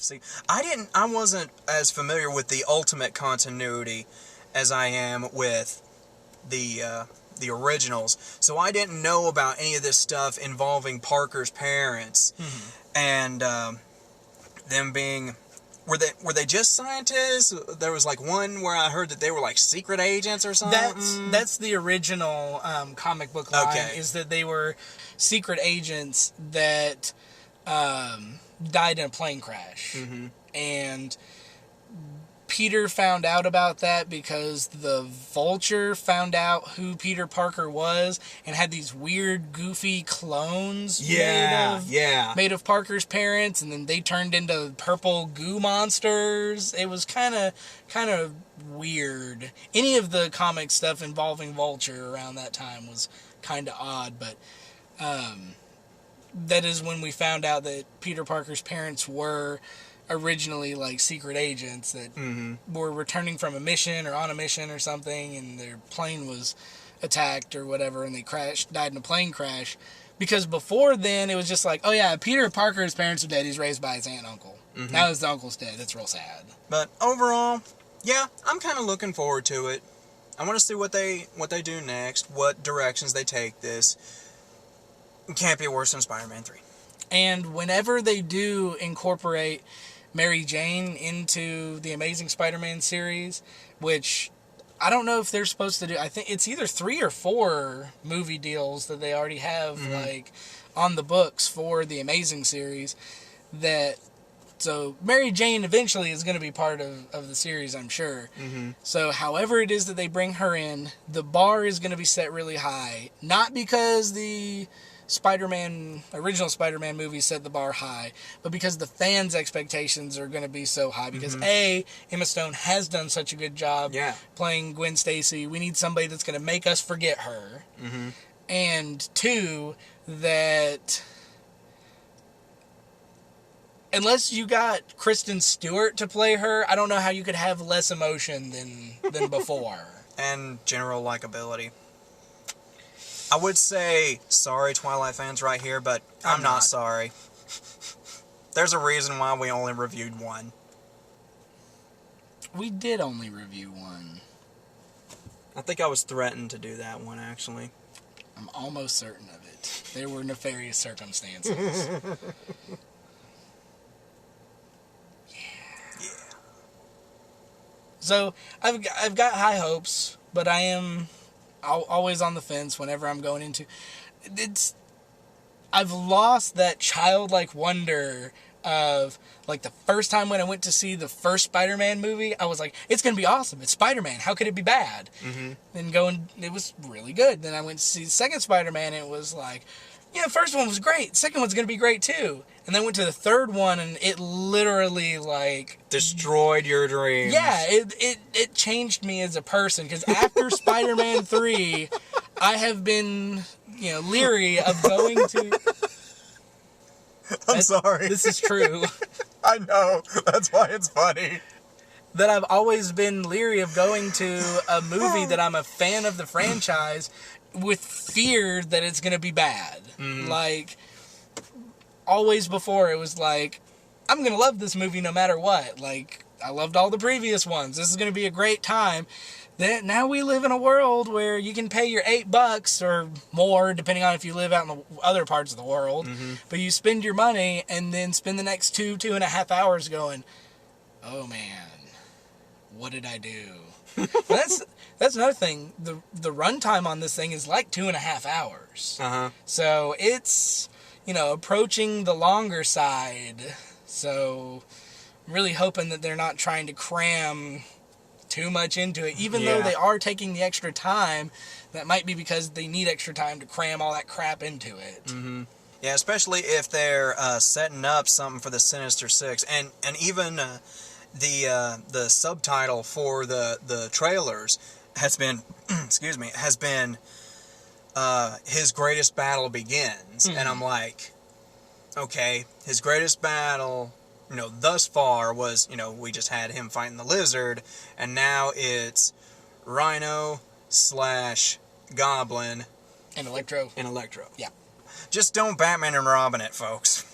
See, I wasn't as familiar with the Ultimate continuity as I am with the originals, so I didn't know about any of this stuff involving Parker's parents, and them being... Were they just scientists? There was like one where I heard that they were like secret agents or something. That's the original comic book line, is that they were secret agents that died in a plane crash. And Peter found out about that because the Vulture found out who Peter Parker was and had these weird, goofy clones made of Parker's parents, and then they turned into purple goo monsters. It was kind of weird. Any of the comic stuff involving Vulture around that time was kind of odd, but that is when we found out that Peter Parker's parents were originally like secret agents that were returning from a mission or on a mission or something, and their plane was attacked or whatever, and they died in a plane crash. Because before then, it was just like, oh yeah, Peter Parker's parents are dead. He's raised by his aunt and uncle. Now his uncle's dead. It's real sad. But overall, yeah, I'm kind of looking forward to it. I want to see what they do next, what directions they take this. It can't be worse than Spider-Man 3. And whenever they do incorporate Mary Jane into the Amazing Spider-Man series, which I don't know if they're supposed to do. I think it's either 3 or 4 movie deals that they already have like on the books for the Amazing series. So Mary Jane eventually is going to be part of the series, I'm sure. So however it is that they bring her in, the bar is going to be set really high. Not because the original Spider-Man movie set the bar high, but because the fans' expectations are going to be so high. Because A, Emma Stone has done such a good job playing Gwen Stacy. We need somebody that's going to make us forget her. And 2, that unless you got Kristen Stewart to play her, I don't know how you could have less emotion than before. And general likability. I would say sorry, Twilight fans, right here, but I'm not sorry. There's a reason why we only reviewed 1. We did only review 1. I think I was threatened to do that one, actually. I'm almost certain of it. There were nefarious circumstances. Yeah. So, I've got high hopes, but I am always on the fence whenever I'm going into... I've lost that childlike wonder of, like, the first time when I went to see the first Spider-Man movie, I was like, it's going to be awesome. It's Spider-Man. How could it be bad? Then it was really good. Then I went to see the second Spider-Man, and it was like, yeah, the first one was great. The second one's going to be great, too. And then went to the third one, and it literally, like... destroyed your dreams. Yeah, it changed me as a person, because after Spider-Man 3, I have been, leery of going to... I'm sorry. This is true. I know. That's why it's funny. That I've always been leery of going to a movie that I'm a fan of the franchise with fear that it's going to be bad. Like, always before, it was like, I'm going to love this movie no matter what. Like, I loved all the previous ones. This is going to be a great time. Now we live in a world where you can pay your $8 or more, depending on if you live out in the other parts of the world. But you spend your money and then spend the next 2.5 hours going, oh man, what did I do? That's another thing. The runtime on this thing is like 2.5 hours. So it's, approaching the longer side. So I'm really hoping that they're not trying to cram too much into it, even though they are taking the extra time. That might be because they need extra time to cram all that crap into it. Yeah, especially if they're setting up something for the Sinister Six, and even the subtitle for the trailers has been his greatest battle begins, and I'm like, okay, his greatest battle, thus far was, we just had him fighting the Lizard, and now it's Rhino/Goblin And Electro. And Electro. Yeah. Just don't Batman and Robin it, folks.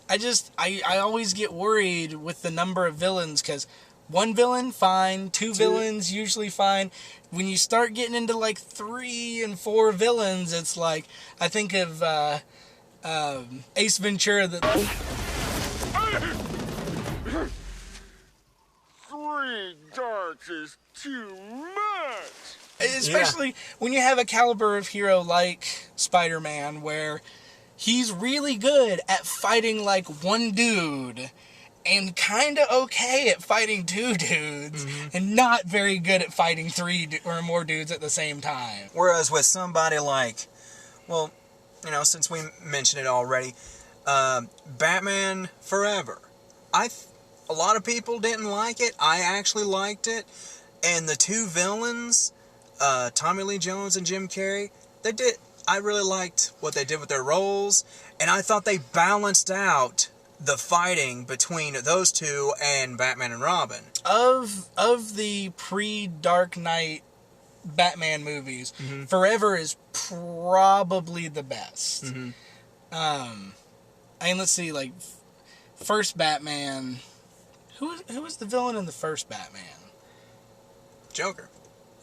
I always get worried with the number of villains, because one villain, fine. Two villains, usually fine. When you start getting into like 3 and 4 villains, it's like, I think of Ace Ventura. 3 darks is too much. Especially when you have a caliber of hero like Spider-Man, where he's really good at fighting like one dude and kind of okay at fighting 2 dudes, and not very good at fighting 3 or more dudes at the same time. Whereas with somebody like, well, you know, since we mentioned it already, Batman Forever. A lot of people didn't like it. I actually liked it. And the 2 villains, Tommy Lee Jones and Jim Carrey, I really liked what they did with their roles, and I thought they balanced out the fighting between those 2 and Batman and Robin. Of the pre-Dark Knight Batman movies, Forever is probably the best. And let's see, like, first Batman, who was the villain in the first Batman? Joker.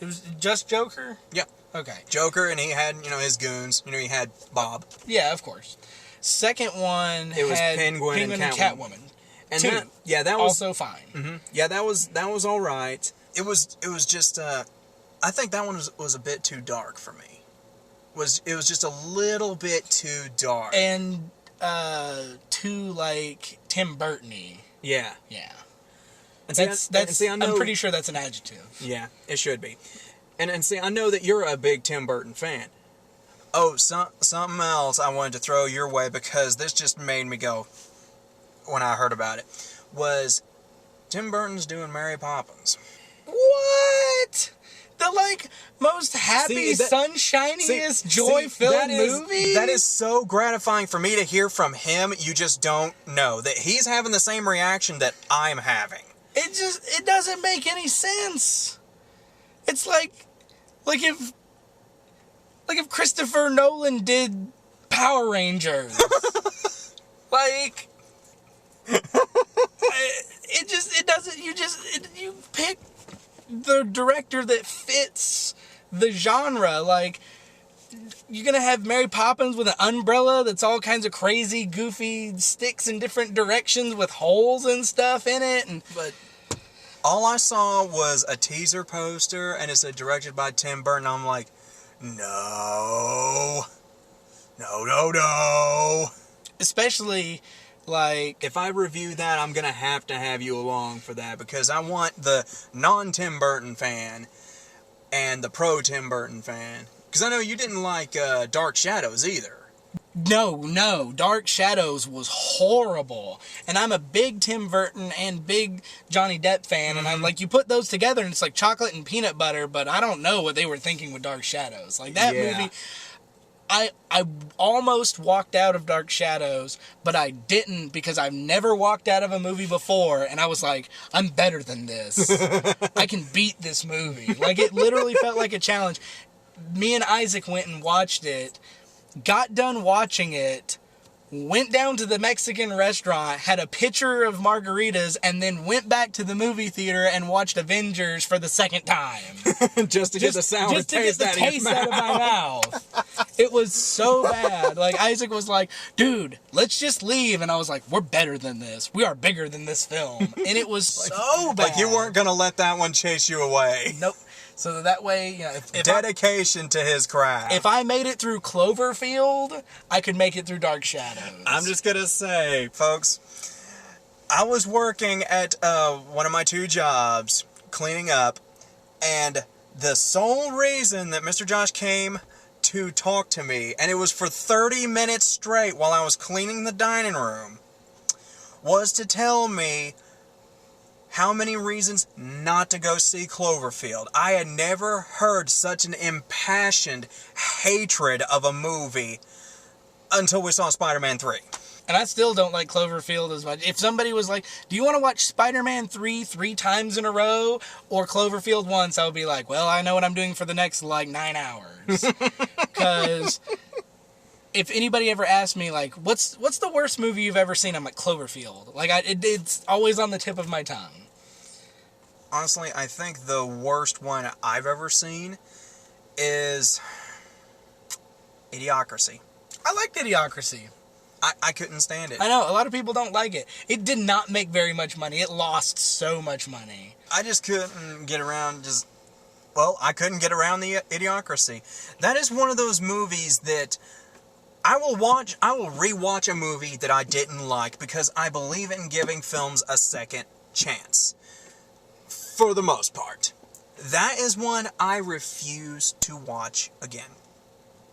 It was just Joker? Yeah. Okay. Joker, and he had, you know, his goons. You know, he had Bob. Yeah, of course. Second one It was had Penguin and Catwoman. And 2, that was also fine. Yeah, that was all right. It was just I think that one was a bit too dark for me. It was just a little bit too dark. And too like Tim Burton-y. Yeah. Yeah. And That's I know, I'm pretty sure that's an adjective. Yeah, it should be. And see, I know that you're a big Tim Burton fan. Oh, something else I wanted to throw your way, because this just made me go when I heard about it, was Tim Burton's doing Mary Poppins. What? The, like, most happy, sunshiniest, joy-filled movie? That is so gratifying for me to hear from him. You just don't know that he's having the same reaction that I'm having. It doesn't make any sense. It's like if Christopher Nolan did Power Rangers. Like, you pick the director that fits the genre. Like, you're gonna have Mary Poppins with an umbrella that's all kinds of crazy, goofy sticks in different directions with holes and stuff in it, but all I saw was a teaser poster, and it said directed by Tim Burton. I'm like, no. Especially, like, if I review that, I'm going to have you along for that, because I want the non-Tim Burton fan and the pro-Tim Burton fan. Because I know you didn't like Dark Shadows either. No, Dark Shadows was horrible. And I'm a big Tim Burton and big Johnny Depp fan, and I'm like, you put those together and it's like chocolate and peanut butter, but I don't know what they were thinking with Dark Shadows. Like, that movie, I almost walked out of Dark Shadows, but I didn't, because I've never walked out of a movie before, and I was like, I'm better than this. I can beat this movie. Like, it literally felt like a challenge. Me and Isaac went and watched it, got done watching it, went down to the Mexican restaurant, had a pitcher of margaritas, and then went back to the movie theater and watched Avengers for the second time. just to get the sour taste out of my mouth. It was so bad. Like, Isaac was like, dude, let's just leave. And I was like, we're better than this. We are bigger than this film. And it was so bad. Like, you weren't going to let that one chase you away. Nope. So that way, you know, if dedication to his craft. If I made it through Cloverfield, I could make it through Dark Shadows. I'm just gonna say, folks, I was working at one of my 2 jobs, cleaning up, and the sole reason that Mr. Josh came to talk to me, and it was for 30 minutes straight while I was cleaning the dining room, was to tell me how many reasons not to go see Cloverfield. I had never heard such an impassioned hatred of a movie until we saw Spider-Man 3. And I still don't like Cloverfield as much. If somebody was like, do you want to watch Spider-Man 3 times in a row, or Cloverfield once, I would be like, well, I know what I'm doing for the next, 9 hours. Because if anybody ever asked me, like, what's the worst movie you've ever seen, I'm like, Cloverfield. Like, it's always on the tip of my tongue. Honestly, I think the worst one I've ever seen is Idiocracy. I liked Idiocracy. I couldn't stand it. I know, a lot of people don't like it. It did not make very much money. It lost so much money. I just couldn't get around I couldn't get around the Idiocracy. That is one of those movies that I will rewatch a movie that I didn't like because I believe in giving films a second chance. For the most part. That is one I refuse to watch again.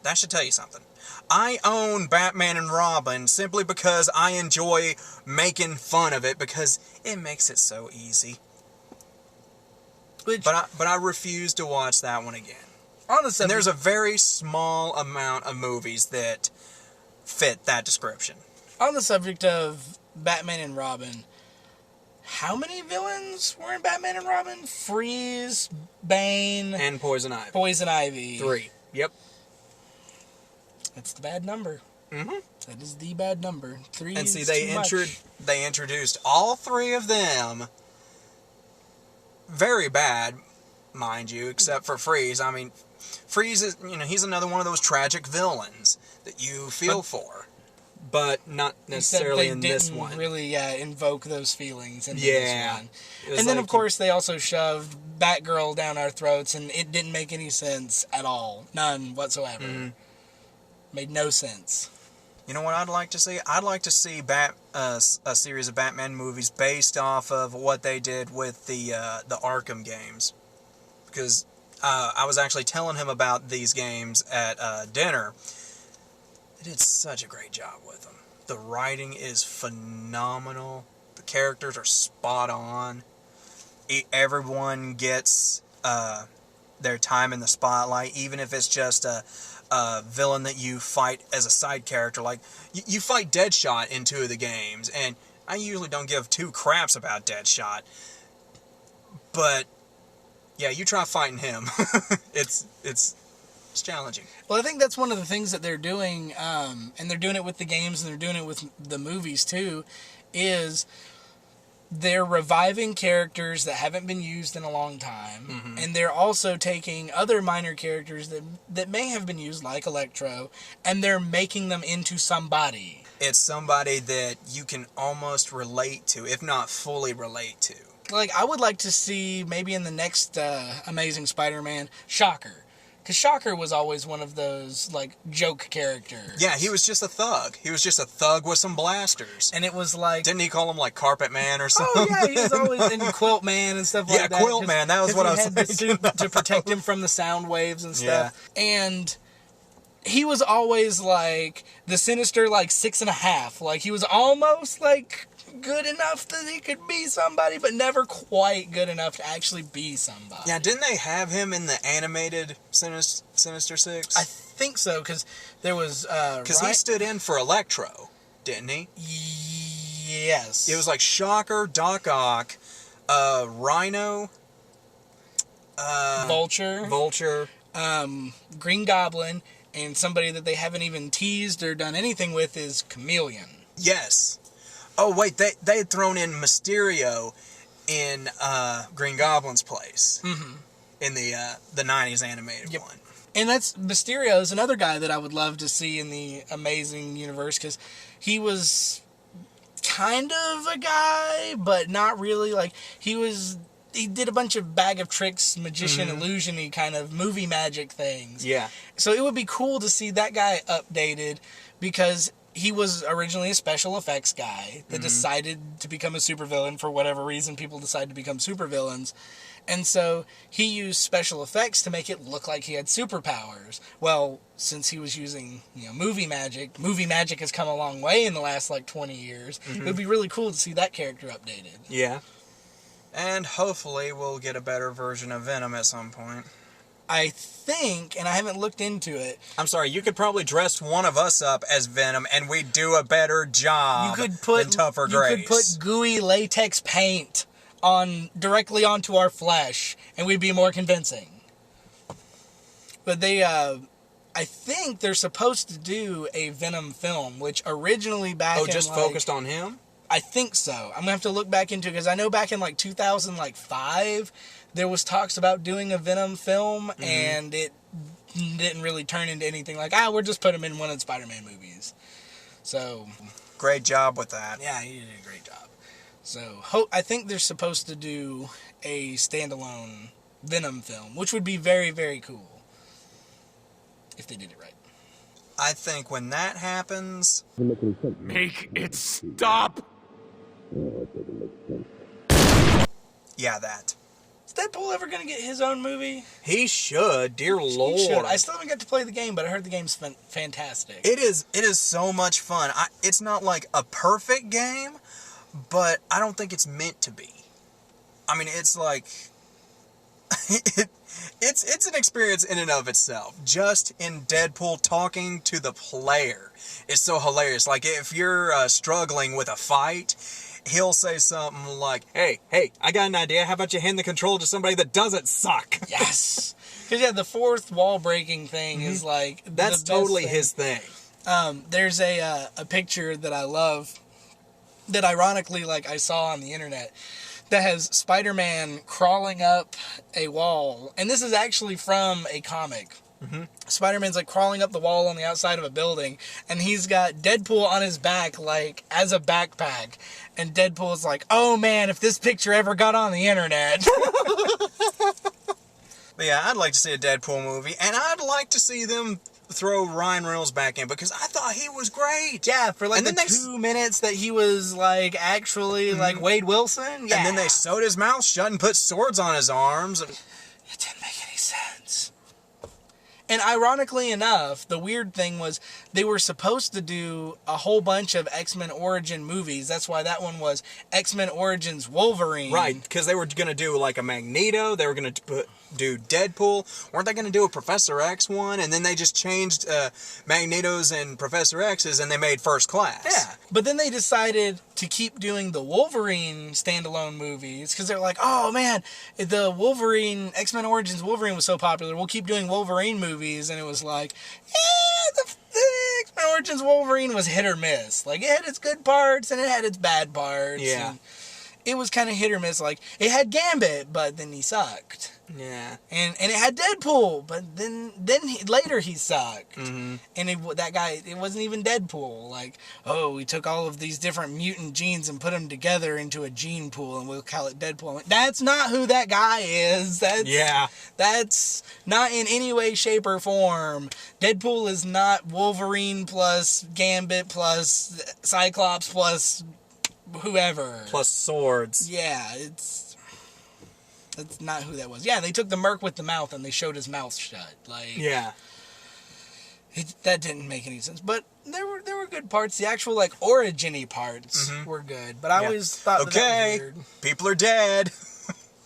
That should tell you something. I own Batman and Robin simply because I enjoy making fun of it because it makes it so easy. But I refuse to watch that one again. Honestly, and there's a very small amount of movies that fit that description. On the subject of Batman and Robin, how many villains were in Batman and Robin? Freeze, Bane, and Poison Ivy. Poison Ivy. 3. Yep. That's the bad number. Mm-hmm. That is the bad number. 3 and see, is they too much. they introduced all 3 of them. Very bad, mind you, except for Freeze. I mean, Freeze is, he's another one of those tragic villains that you feel for, but not necessarily in this one. Really, invoke those feelings in this one. And then, of course, they also shoved Batgirl down our throats, and it didn't make any sense at all. None whatsoever. Mm. Made no sense. You know what I'd like to see? I'd like to see a series of Batman movies based off of what they did with the Arkham games. Because I was actually telling him about these games at dinner. They did such a great job with them. The writing is phenomenal. The characters are spot on. Everyone gets their time in the spotlight, even if it's just a villain that you fight as a side character. Like, you fight Deadshot in 2 of the games, and I usually don't give 2 craps about Deadshot. But, yeah, you try fighting him. It's challenging. Well, I think that's one of the things that they're doing, and they're doing it with the games, and they're doing it with the movies, too, is they're reviving characters that haven't been used in a long time, mm-hmm. and they're also taking other minor characters that may have been used, like Electro, and they're making them into somebody. It's somebody that you can almost relate to, if not fully relate to. Like, I would like to see, maybe in the next Amazing Spider-Man, Shocker. Because Shocker was always one of those, like, joke characters. Yeah, he was just a thug. He was just a thug with some blasters. And it was like... Didn't he call him, like, Carpet Man or something? Oh, yeah, he was always in Quilt Man and stuff like that. Yeah, Quilt Man, that was what I was thinking he had the suit to protect him from the sound waves and stuff. Yeah. And he was always, like, the sinister, like, 6.5. Like, he was almost, like... good enough that he could be somebody, but never quite good enough to actually be somebody. Yeah, didn't they have him in the animated Sinister Six? I think so, because there was... Because he stood in for Electro, didn't he? Yes. It was like Shocker, Doc Ock, Rhino... Vulture. Green Goblin, and somebody that they haven't even teased or done anything with is Chameleon. Yes. Oh, wait, they had thrown in Mysterio in Green Goblin's place. Mm-hmm. In the 90s animated one. And that's Mysterio is another guy that I would love to see in the Amazing Universe, because he was kind of a guy, but not really. Like, he did a bunch of bag of tricks, magician, mm-hmm. illusion-y kind of movie magic things. Yeah. So it would be cool to see that guy updated, because... he was originally a special effects guy that mm-hmm. decided to become a supervillain for whatever reason. People decide to become supervillains. And so he used special effects to make it look like he had superpowers. Well, since he was using, movie magic has come a long way in the last, 20 years. Mm-hmm. It would be really cool to see that character updated. Yeah. And hopefully we'll get a better version of Venom at some point. I think, and I haven't looked into it... I'm sorry, you could probably dress one of us up as Venom, and we'd do a better job than Topher Grace. You could put gooey latex paint directly onto our flesh, and we'd be more convincing. But I I think they're supposed to do a Venom film, which originally back in just focused on him? I think so. I'm gonna have to look back into it because I know back in like 2005 there was talks about doing a Venom film, and it didn't really turn into anything. Like, we'll just put him in one of the Spider-Man movies. So Great job with that. yeah, he did a great job. So I think they're supposed to do a standalone Venom film, which would be very, very cool if they did it right. I think when that happens, Make it stop! yeah, that. Is Deadpool ever going to get his own movie? He should, dear Lord. He should. I still haven't got to play the game, but I heard the game's fantastic. It is so much fun. It's not like a perfect game, but I don't think it's meant to be. I mean, it's like it's an experience in and of itself. Just in Deadpool talking to the player is so hilarious. Like, if you're struggling with a fight, he'll say something like, hey, I got an idea. How about you hand the control to somebody that doesn't suck? Yes. Because, yeah, the fourth wall breaking thing is like... That's totally his thing. There's a picture that I love that ironically, like, I saw on the internet that has Spider-Man crawling up a wall. And this is actually from a comic. Spider-Man's like crawling up the wall on the outside of a building, and he's got Deadpool on his back, like, as a backpack. And Deadpool's like, oh man, if this picture ever got on the internet. But yeah, I'd like to see a Deadpool movie, and I'd like to see them throw Ryan Reynolds back in, because I thought he was great. Yeah, for like and the 2 minutes that he was like actually like Wade Wilson. Yeah. And then they sewed his mouth shut and put swords on his arms. It didn't make any sense. And ironically enough, the weird thing was they were supposed to do a whole bunch of X-Men Origin movies. That's why that one was X-Men Origins Wolverine. Right, because they were going to do like a Magneto, they were going to do Deadpool. Weren't they going to do a Professor X one? And then they just changed Magneto's and Professor X's, and they made First Class. Yeah, but then they decided to keep doing the Wolverine standalone movies because they're like, oh man, the Wolverine, X-Men Origins Wolverine was so popular, we'll keep doing Wolverine movies. And it was like, the X-Men Origins Wolverine was hit or miss. Like, it had its good parts and it had its bad parts. Yeah. And it was kind of hit or miss. Like, it had Gambit, but then he sucked. Yeah. And it had Deadpool, but then later he sucked. And that guy, it wasn't even Deadpool. Like, oh, we took all of these different mutant genes and put them together into a gene pool, and we'll call it Deadpool. Like, that's not who that guy is. That's not in any way, shape, or form. Deadpool is not Wolverine plus Gambit plus Cyclops plus whoever. Plus swords. Yeah, that's not who that was. Yeah, they took the merc with the mouth and they showed his mouth shut. Like, Yeah. That didn't make any sense. But there were good parts. The actual like origin-y parts were good. But I always thought that was weird. People are dead.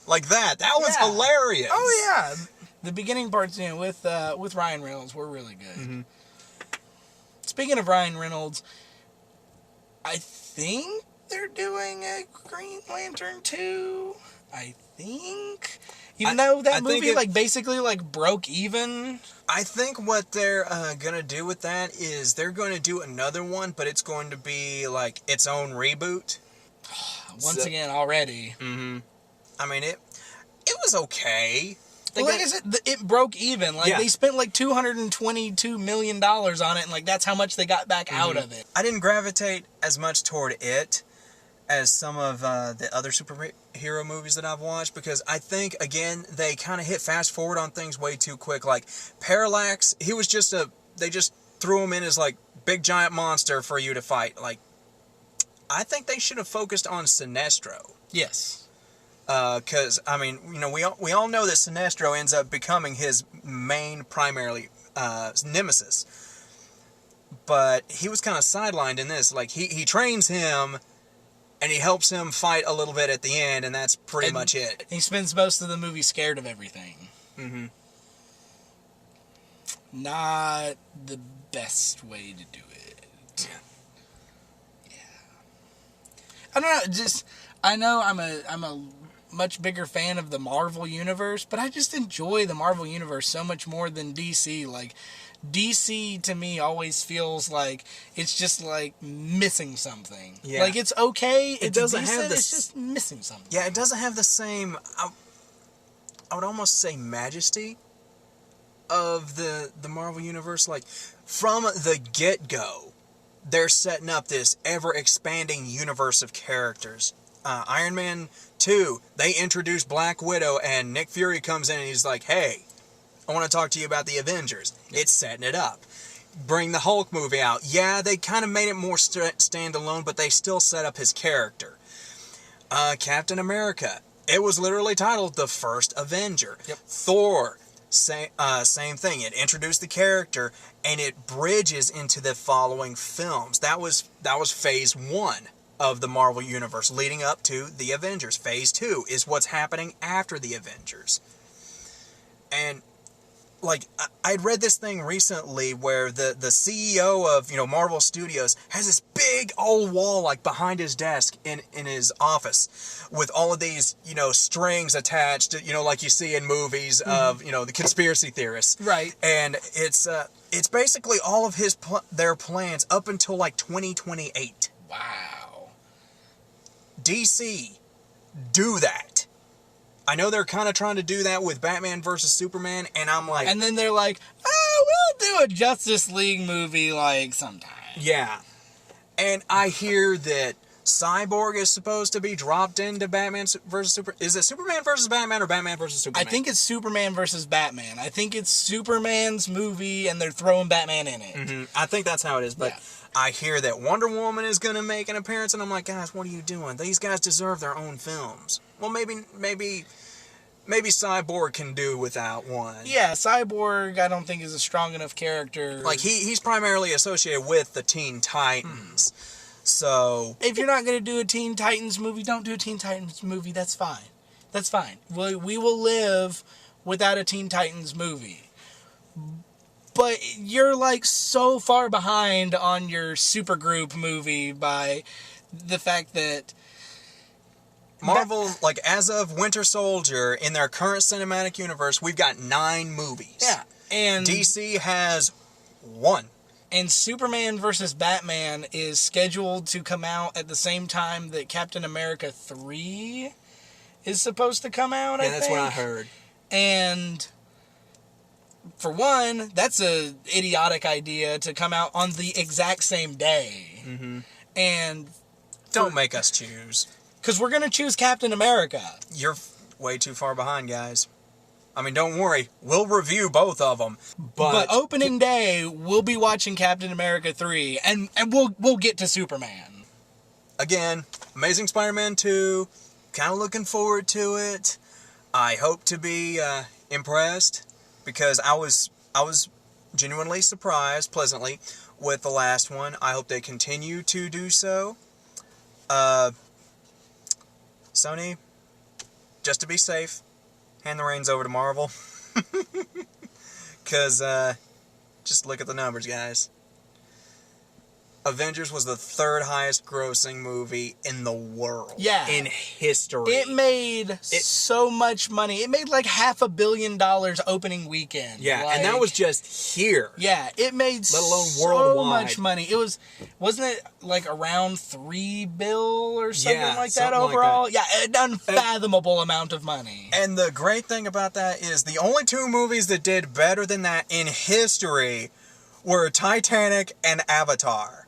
Like that. That was hilarious. Oh yeah. The beginning parts, with Ryan Reynolds were really good. Speaking of Ryan Reynolds, I think they're doing a Green Lantern 2. I think. Even though that movie basically broke even. I think what they're going to do with that is they're going to do another one, but it's going to be like its own reboot. Once again, already. I mean, it was okay. Well, like I said, it broke even. Like, they spent like $222 million on it, and like that's how much they got back out of it. I didn't gravitate as much toward it as some of the other superhero movies that I've watched, because I think, again, they kind of hit fast forward on things way too quick. Like, Parallax, he was just they just threw him in as, like, big giant monster for you to fight. Like, I think they should have focused on Sinestro. Yes. Because, I mean, we all know that Sinestro ends up becoming his main, primarily, nemesis. But he was kind of sidelined in this. Like, he trains him, and he helps him fight a little bit at the end, and that's pretty much it. He spends most of the movie scared of everything. Not the best way to do it. Yeah. I don't know, I know I'm a much bigger fan of the Marvel Universe, but I just enjoy the Marvel Universe so much more than DC. Like, DC to me always feels like it's just like missing something. Yeah. Like it's okay, It doesn't have decent, this. it's just missing something. Yeah, it doesn't have the same. I would almost say majesty of the Marvel Universe. Like from the get-go, they're setting up this ever-expanding universe of characters. Iron Man 2, they introduce Black Widow, and Nick Fury comes in and he's like, hey, I want to talk to you about the Avengers. It's setting it up. Bring the Hulk movie out. Yeah, they kind of made it more standalone, but they still set up his character. Captain America, it was literally titled The First Avenger. Yep. Thor, same thing. It introduced the character, and it bridges into the following films. That was phase 1 of the Marvel Universe, leading up to the Avengers. Phase 2 is what's happening after the Avengers. And like, I'd read this thing recently where the CEO of, Marvel Studios has this big old wall, like, behind his desk in his office with all of these, strings attached, like you see in movies of, the conspiracy theorists. Right. And it's basically all of their plans up until, like, 2028. Wow. DC, do that. I know they're kind of trying to do that with Batman vs. Superman, and I'm like... And then they're like, oh, we'll do a Justice League movie, like, sometime. Yeah. And I hear that Cyborg is supposed to be dropped into Batman vs. Superman. Is it Superman vs. Batman or Batman vs. Superman? I think it's Superman versus Batman. I think it's Superman's movie, and they're throwing Batman in it. Mm-hmm. I think that's how it is, but... Yeah. I hear that Wonder Woman is going to make an appearance, and I'm like, guys, what are you doing? These guys deserve their own films. Well, maybe Cyborg can do without one. Yeah, Cyborg, I don't think is a strong enough character. Like, he's primarily associated with the Teen Titans. So... If you're not going to do a Teen Titans movie, don't do a Teen Titans movie. That's fine. That's fine. We will live without a Teen Titans movie. But you're, like, so far behind on your supergroup movie by the fact that... Marvel, like, as of Winter Soldier, in their current cinematic universe, we've got 9 movies. Yeah, and... DC has 1. And Superman vs. Batman is scheduled to come out at the same time that Captain America 3 is supposed to come out, I think. Yeah, that's what I heard. And... For one, that's a idiotic idea to come out on the exact same day. Mm-hmm. And... Don't make us choose. Because we're going to choose Captain America. You're way too far behind, guys. I mean, don't worry. We'll review both of them. But opening day, we'll be watching Captain America 3. And we'll get to Superman. Again, Amazing Spider-Man 2. Kind of looking forward to it. I hope to be impressed. Because I was genuinely surprised, pleasantly, with the last one. I hope they continue to do so. Sony, just to be safe, hand the reins over to Marvel. Because, just look at the numbers, guys. Avengers was the 3rd highest grossing movie in the world. Yeah. In history. It made so much money. It made like $500 million opening weekend. Yeah, like, and that was just here. Yeah, it made let alone so worldwide. much money. It wasn't it like around $3 billion or something like that something overall? like that. Yeah, an unfathomable amount of money. And the great thing about that is the only 2 movies that did better than that in history were Titanic and Avatar.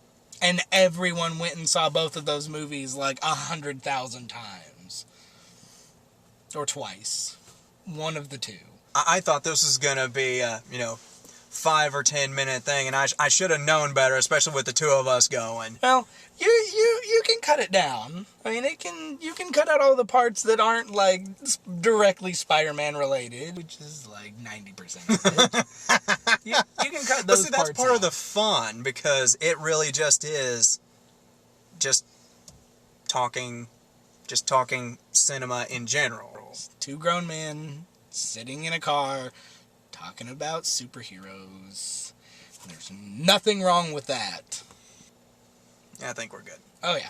And everyone went and saw both of those movies like 100,000 times. Or twice. One of the 2. I thought this was going to be a, 5 or 10 minute thing, and I should have known better, especially with the 2 of us going. Well, you can cut it down. I mean, you can cut out all the parts that aren't like directly Spider-Man related, which is like 90% of it. you can cut those But see, that's parts part out. of the fun, because it really just is just talking cinema in general. 2 grown men sitting in a car talking about superheroes. There's nothing wrong with that. Yeah, I think we're good. Oh yeah.